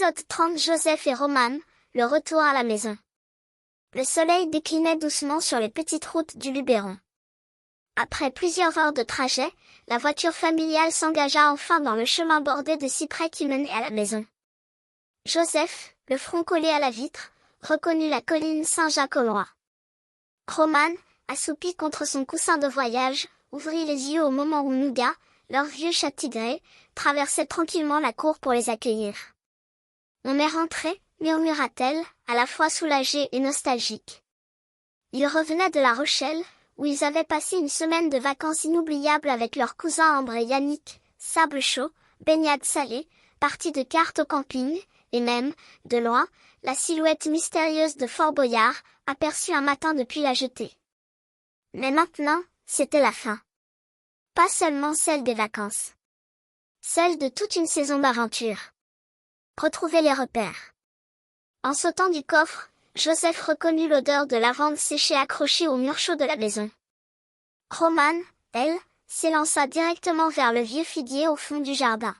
Épisode 30. Joseph et Roman, le retour à la maison. Le soleil déclinait doucement sur les petites routes du Luberon. Après plusieurs heures de trajet, la voiture familiale s'engagea enfin dans le chemin bordé de cyprès qui menait à la maison. Joseph, le front collé à la vitre, reconnut la colline Saint-Jacques au loin. Roman, assoupi contre son coussin de voyage, ouvrit les yeux au moment où Nougat, leur vieux chat tigré, traversait tranquillement la cour pour les accueillir. « On est rentré, » murmura-t-elle, à la fois soulagée et nostalgique. Ils revenaient de La Rochelle, où ils avaient passé une semaine de vacances inoubliables avec leurs cousins Ambre et Yannick, sable chaud, baignade salée, partie de cartes au camping, et même, de loin, la silhouette mystérieuse de Fort Boyard, aperçue un matin depuis la jetée. Mais maintenant, c'était la fin. Pas seulement celle des vacances. Celle de toute une saison d'aventure. Retrouver les repères. En sautant du coffre, Joseph reconnut l'odeur de lavande séchée accrochée au mur chaud de la maison. Roman, elle, s'élança directement vers le vieux figuier au fond du jardin.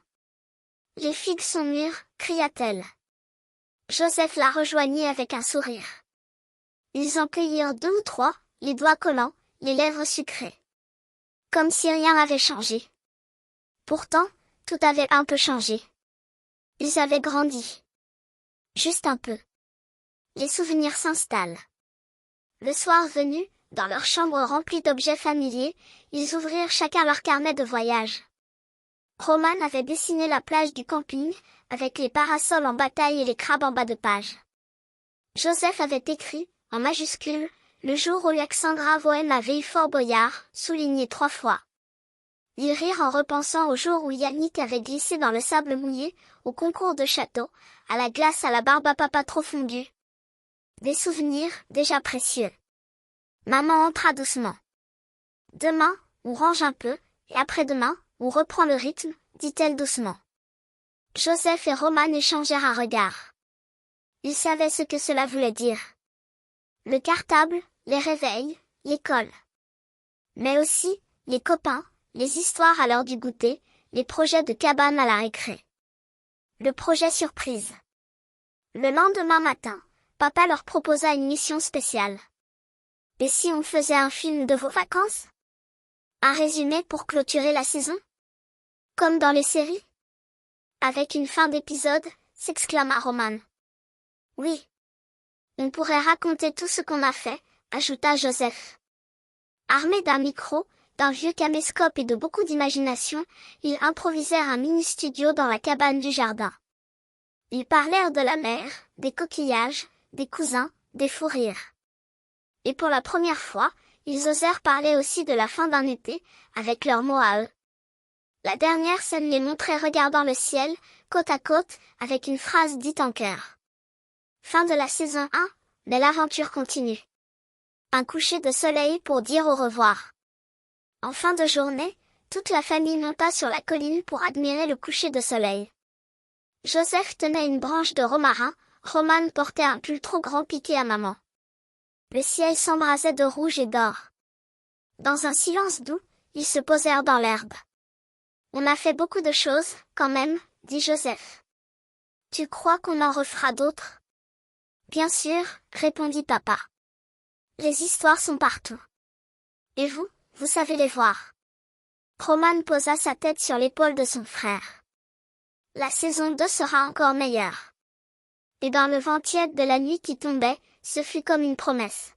« Les figues sont mûres » cria-t-elle. Joseph la rejoignit avec un sourire. Ils en cueillirent 2 ou 3, les doigts collants, les lèvres sucrées. Comme si rien n'avait changé. Pourtant, tout avait un peu changé. Ils avaient grandi. Juste un peu. Les souvenirs s'installent. Le soir venu, dans leur chambre remplie d'objets familiers, ils ouvrirent chacun leur carnet de voyage. Roman avait dessiné la plage du camping, avec les parasols en bataille et les crabes en bas de page. Joseph avait écrit, en majuscule, le jour où Alexandra Vohen avait eu Fort Boyard, souligné 3 fois. Ils rirent en repensant au jour où Yannick avait glissé dans le sable mouillé, au concours de château, à la glace à la barbe à papa trop fondue. Des souvenirs, déjà précieux. Maman entra doucement. Demain, on range un peu, et après-demain, on reprend le rythme, dit-elle doucement. Joseph et Roman échangèrent un regard. Ils savaient ce que cela voulait dire. Le cartable, les réveils, l'école. Mais aussi, les copains, les histoires à l'heure du goûter, les projets de cabane à la récré. Le projet surprise. Le lendemain matin, papa leur proposa une mission spéciale. Et si on faisait un film de vos vacances? Un résumé pour clôturer la saison? Comme dans les séries? Avec une fin d'épisode, s'exclama Roman. Oui. On pourrait raconter tout ce qu'on a fait, ajouta Joseph. Armés d'un micro, d'un vieux caméscope et de beaucoup d'imagination, ils improvisèrent un mini-studio dans la cabane du jardin. Ils parlèrent de la mer, des coquillages, des cousins, des fous rires. Et pour la première fois, ils osèrent parler aussi de la fin d'un été, avec leurs mots à eux. La dernière scène les montrait regardant le ciel, côte à côte, avec une phrase dite en chœur. Fin de la saison 1, mais l'aventure continue. Un coucher de soleil pour dire au revoir. En fin de journée, toute la famille monta sur la colline pour admirer le coucher de soleil. Joseph tenait une branche de romarin, Roman portait un pull trop grand piqué à maman. Le ciel s'embrasait de rouge et d'or. Dans un silence doux, ils se posèrent dans l'herbe. On a fait beaucoup de choses, quand même, dit Joseph. Tu crois qu'on en refera d'autres? Bien sûr, répondit papa. Les histoires sont partout. Et vous, vous savez les voir. Roman posa sa tête sur l'épaule de son frère. La saison 2 sera encore meilleure. Et dans le vent tiède de la nuit qui tombait, ce fut comme une promesse.